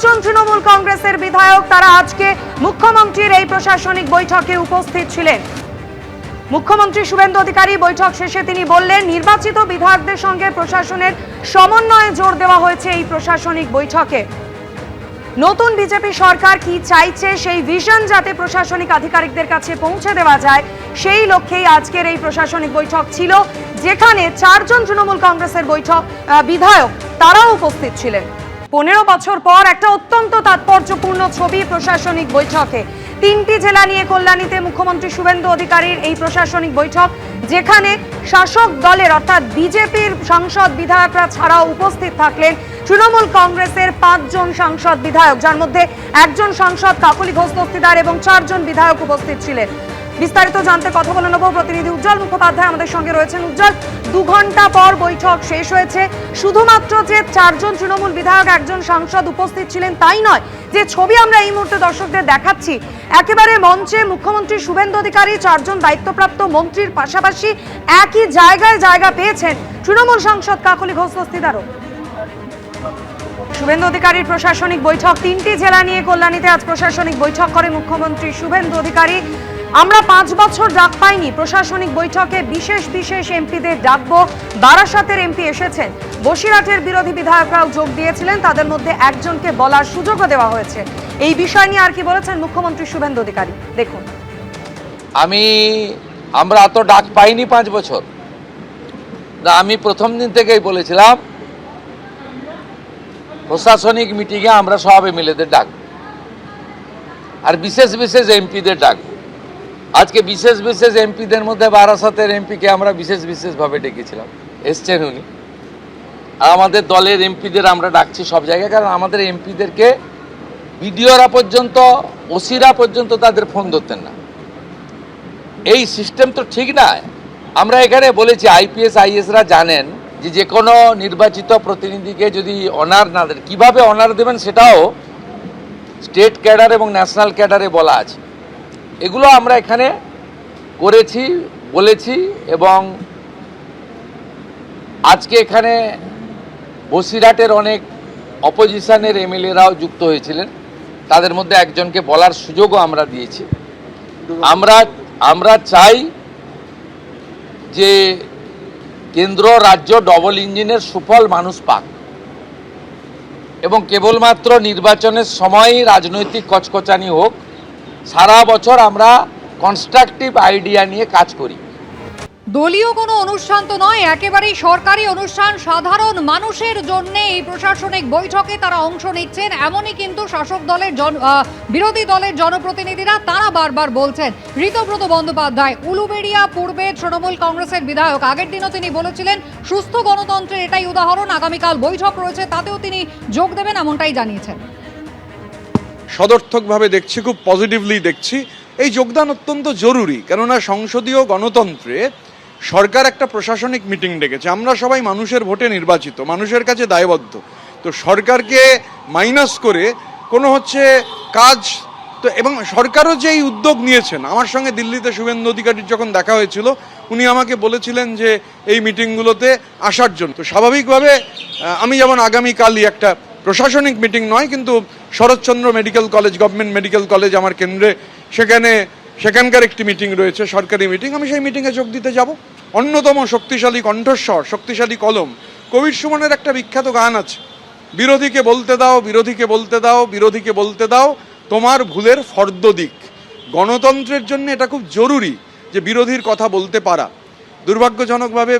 চারজন তৃণমূল কংগ্রেসের বিধায়ক তারা আজকে মুখ্যমন্ত্রীর এই প্রশাসনিক বৈঠকে উপস্থিত ছিলেন। মুখ্যমন্ত্রী শুভেন্দু অধিকারী বৈঠক শেষে তিনি বললেন, নির্বাচিত বিধায়কদের সঙ্গে প্রশাসনের সমন্বয়ে জোর দেওয়া হয়েছে এই প্রশাসনিক বৈঠকে। নতুন বিজেপি সরকার কি চাইছে সেই ভিশন যাতে প্রশাসনিক আধিকারিকদের কাছে পৌঁছে দেওয়া যায়, সেই লক্ষ্যেই আজকের এই প্রশাসনিক বৈঠক ছিল, যেখানে চারজন তৃণমূল কংগ্রেসের বিধায়ক তারাও উপস্থিত ছিলেন। 15 বছর পর একটা অত্যন্ত তাৎপর্যপূর্ণ ছবি প্রশাসনিক বৈঠকে। 3টি জেলা নিয়ে কল্যাণীতে মুখ্যমন্ত্রী শুভেন্দু অধিকারীর এই প্রশাসনিক বৈঠক, যেখানে শাসক দলের অর্থাৎ বিজেপির সাংসদ বিধায়করা ছাড়াও উপস্থিত থাকলেন তৃণমূল কংগ্রেসের 5 জন সাংসদ বিধায়ক, যার মধ্যে একজন সাংসদ কাকলি ঘোষ দস্তিদার এবং 4 জন বিধায়ক উপস্থিত ছিলেন। বিস্তারিত জানতে কথা বলে নেব প্রতিনিধি উজ্জ্বল মুখোপাধ্যায় আমাদের সঙ্গে রয়েছেন। উজ্জ্বল, 2 ঘন্টা পর বৈঠক শেষ হয়েছে। শুধুমাত্র যে 4 জন তৃণমূল বিধায়ক একজন সাংসদ উপস্থিত ছিলেন তাই নয়, যে ছবি আমরা এই মুহূর্তে দর্শকদের দেখাচ্ছি, একেবারে মঞ্চে মুখ্যমন্ত্রী শুভেন্দু অধিকারী 4 জন দায়িত্বপ্রাপ্ত মন্ত্রীর পাশাপাশি একই জায়গায় জায়গা পেয়েছেন তৃণমূল সাংসদ কাকলি ঘোষ দস্তিদারও। শুভেন্দু অধিকারীর প্রশাসনিক বৈঠক, 3টি জেলা নিয়ে কল্যাণীতে আজ প্রশাসনিক বৈঠক করে মুখ্যমন্ত্রী শুভেন্দু অধিকারী। আমরা 5 বছর ডাক পাইনি, প্রশাসনিক বৈঠকে বিশেষ বিশেষ এমপিদের ডাকবো। বারাসাতের এমপি এসেছেন, বসিরহাটের বিরোধী বিধায়করাও যোগ দিয়েছিলেন, তাদের মধ্যে একজনকে বলার সুযোগও দেওয়া হয়েছে। এই বিষয় নিয়ে আর কি বলেছেন মুখ্যমন্ত্রী শুভেন্দু অধিকারী, দেখুন। আমরা তো ডাক পাইনি 5 বছর। আমি প্রথম দিন থেকেই বলেছিলাম প্রশাসনিক মিটিংয়ে আমরা সব এমএলএদের ডাকব আর বিশেষ বিশেষ এমপিদের ডাকব। আজকে বিশেষ বিশেষ এমপিদের মধ্যে বারাসাতের এমপিকে আমরা বিশেষ বিশেষভাবে ডেকেছিলাম, এসছেন উনি। আর আমাদের দলের এমপিদের আমরা ডাকছি সব জায়গায়, কারণ আমাদের এমপিদেরকে বিডিওরা পর্যন্ত, ওসিরা পর্যন্ত তাদের ফোন ধরতেন না। এই সিস্টেম তো ঠিক না। আমরা এখানে বলেছি আইপিএস আইএসরা জানেন যে কোনো নির্বাচিত প্রতিনিধিকে যদি অনার না দেন, কীভাবে অনার দেবেন সেটাও স্টেট ক্যাডার এবং ন্যাশনাল ক্যাডারে বলা আছে। এগুলো আমরা এখানে করেছি, বলেছি, এবং আজকে এখানে বসিরহাটের অনেক অপোজিশনের এমএলএরাও যুক্ত হয়েছিলেন, তাদের মধ্যে একজনকে বলার সুযোগও আমরা দিয়েছি। আমরা চাই যে কেন্দ্র রাজ্য ডবল ইঞ্জিনের সুফল মানুষ পাক, এবং কেবলমাত্র নির্বাচনের সময়ই রাজনৈতিক কচকচানি হোক। সারা বছর আমরা কনস্ট্রাকটিভ আইডিয়া নিয়ে কাজ করি। দলীয় কোনো অনুষ্ঠান তো নয়, একেবারেই সরকারি অনুষ্ঠান, সাধারণ মানুষের জন্য এই প্রশাসনিক বৈঠকে তারা অংশ নিচ্ছেন, এমনই কিন্তু শাসক দলের বিরোধী দলের জনপ্রতিনিধিরা তারা বারবার বলছেন। ঋতব্রত বন্দ্যোপাধ্যায় উলুবেড়িয়া পূর্বে তৃণমূল কংগ্রেসের বিধায়ক, আগের দিনও তিনি বলেছিলেন সুস্থ গণতন্ত্রের এটাই উদাহরণ, আগামীকাল বৈঠক রয়েছে, তাতেও তিনি যোগ দেবেন, এমনটাই জানিয়েছেন। সদর্থকভাবে দেখছি, খুব পজিটিভলি দেখছি। এই যোগদান অত্যন্ত জরুরি, কেননা সংসদীয় গণতন্ত্রে সরকার একটা প্রশাসনিক মিটিং ডেকেছে। আমরা সবাই মানুষের ভোটে নির্বাচিত, মানুষের কাছে দায়বদ্ধ। তো সরকারকে মাইনাস করে কোনো কাজ তো, এবং সরকারও যে এই উদ্যোগ নিয়েছেন, আমার সঙ্গে দিল্লিতে শুভেন্দু অধিকারীর যখন দেখা হয়েছিল উনি আমাকে বলেছিলেন যে এই মিটিংগুলোতে আসার জন্য। তো স্বাভাবিকভাবে আমি যেমন আগামীকালই একটা প্রশাসনিক মিটিং নয়, কিন্তু Saratchandra medical college, government medical college আমার কেন্দ্রে, সেখানকার একটি মিটিং রয়েছে, সরকারি মিটিং, আমি সেই মিটিংয়ে যোগ দিতে যাব। অন্যতম শক্তিশালী কণ্ঠস্বর, শক্তিশালী কলম, কবির সুমনের একটা বিখ্যাত গান আছে, বিরোধীকে বলতে দাও, বিরোধীকে বলতে দাও, বিরোধীকে বলতে দাও তোমার ভুলের ফর্দ দিক। গণতন্ত্রের জন্য এটা খুব জরুরি যে বিরোধীর কথা বলতে পারা। দুর্ভাগ্যজনকভাবে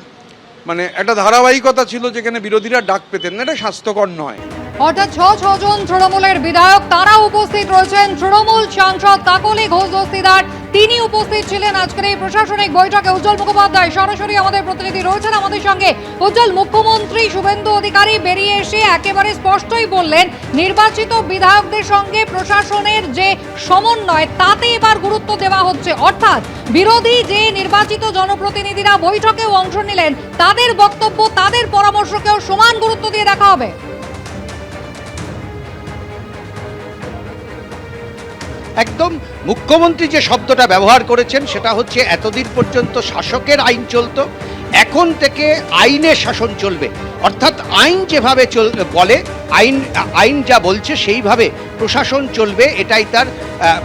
একটা ধারাবাহিকতা ছিল যেখানে বিরোধীরা ডাক পেতেন না, এটা স্বাস্থ্যকর নয়। অর্থাৎ 6 জন তৃণমূলের বিধায়ক তারা উপস্থিত রয়েছেন। তৃণমূল সাংসদ কাকলি ঘোষ দস্তিদার তিনি উপস্থিত ছিলেন আজকের এই প্রশাসনিক বৈঠকে। উজ্জ্বল মুখোপাধ্যায় সরাসরি আমাদের প্রতিনিধি রয়েছেন আমাদের সঙ্গে। উজ্জ্বল, মুখ্যমন্ত্রী শুভেন্দু অধিকারী বেরিয়ে এসে একেবারে স্পষ্টই বললেন নির্বাচিত বিধায়কদের সঙ্গে প্রশাসনের যে সমন্বয় তাতে এবার গুরুত্ব দেওয়া হচ্ছে, অর্থাৎ বিরোধী যে নির্বাচিত জনপ্রতিনিধিরা বৈঠকেও অংশ নিলেন তাদের বক্তব্য, তাদের পরামর্শকেও সমান গুরুত্ব দিয়ে দেখা হবে। একদম মুখ্যমন্ত্রী যে শব্দটা ব্যবহার করেছেন সেটা হচ্ছে এতদিন পর্যন্ত শাসকের আইন চলতো, এখন থেকে আইনের শাসন চলবে। অর্থাৎ আইন যেভাবে বলে আইন যা বলছে সেইভাবে প্রশাসন চলবে, এটাই তার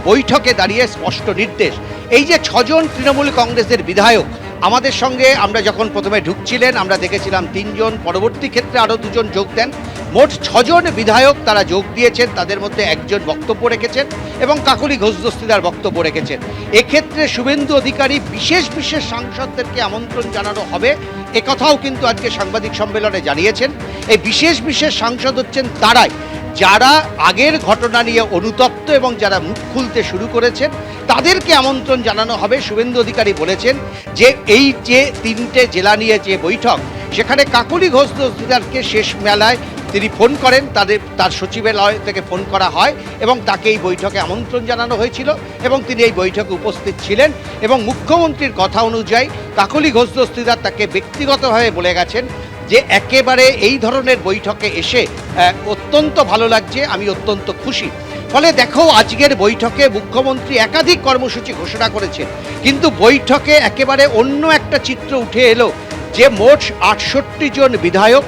বৈঠকে দাঁড়িয়ে স্পষ্ট নির্দেশ। এই যে 6 জন তৃণমূল কংগ্রেসের বিধায়ক আমাদের সঙ্গে, আমরা যখন প্রথমে ঢুকছিলেন আমরা দেখেছিলাম 3 জন, পরবর্তী ক্ষেত্রে আরও 2 জন যোগ দেন, মোট 6 জন বিধায়ক তারা যোগ দিয়েছেন। তাদের মধ্যে একজন বক্তব্য রেখেছেন এবং কাকলি ঘোষ দস্তিদার বক্তব্য রেখেছেন। এক্ষেত্রে শুভেন্দু অধিকারী বিশেষ সাংসদদেরকে আমন্ত্রণ জানানো হবে, একথাও কিন্তু আজকে সাংবাদিক সম্মেলনে জানিয়েছেন। এই বিশেষ সাংসদ হচ্ছেন তারাই যারা আগের ঘটনা নিয়ে অনুতপ্ত এবং যারা মুখ খুলতে শুরু করেছেন, তাদেরকে আমন্ত্রণ জানানো হবে। শুভেন্দু অধিকারী বলেছেন যে এই যে 3টে জেলা নিয়ে যে বৈঠক, সেখানে কাকলি ঘোষ দস্তিদারকে শেষ মেলায় তিনি ফোন করেন, তার সচিবালয় থেকে ফোন করা হয় এবং তাকে এই বৈঠকে আমন্ত্রণ জানানো হয়েছিল এবং তিনি এই বৈঠকে উপস্থিত ছিলেন। এবং মুখ্যমন্ত্রীর কথা অনুযায়ী কাকলি ঘোষ দস্তিদার তাকে ব্যক্তিগতভাবে বলে গেছেন যে একেবারে এই ধরনের বৈঠকে এসে অত্যন্ত ভালো লাগছে, আমি অত্যন্ত খুশি। ফলে দেখো, আজকের বৈঠকে মুখ্যমন্ত্রী একাধিক কর্মসূচি ঘোষণা করেছেন, কিন্তু বৈঠকে একেবারে অন্য একটা চিত্র উঠে এলো যে মোট 68 জন বিধায়ক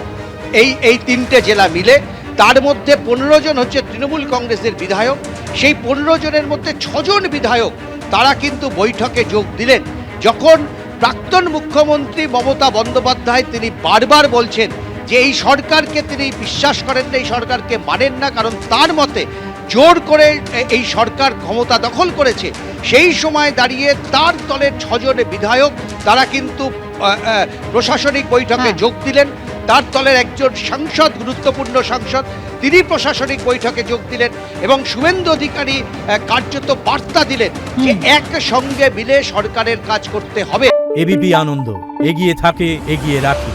এই 3টে জেলা মিলে, তার মধ্যে 15 জন হচ্ছে তৃণমূল কংগ্রেসের বিধায়ক। সেই 15 জনের মধ্যে 6 জন বিধায়ক তারা কিন্তু বৈঠকে যোগ দিলেন। যখন প্রাক্তন মুখ্যমন্ত্রী মমতা বন্দ্যোপাধ্যায় তিনি বারবার বলছেন যে এই সরকারকে তিনি বিশ্বাস করেন না, এই সরকারকে মানেন না, কারণ তার মতে জোর করে এই সরকার ক্ষমতা দখল করেছে, সেই সময় দাঁড়িয়ে তার দলের 6 জন বিধায়ক তারা কিন্তু প্রশাসনিক বৈঠকে যোগ দিলেন। তার দলের একজন সাংসদ, গুরুত্বপূর্ণ সাংসদ, তিনি প্রশাসনিক বৈঠকে যোগ দিলেন এবং শুভেন্দু অধিকারী কার্যত বার্তা দিলেন যে একসঙ্গে মিলে সরকারের কাজ করতে হবে। এবিপি আনন্দ, এগিয়ে থাকে, এগিয়ে রাখে।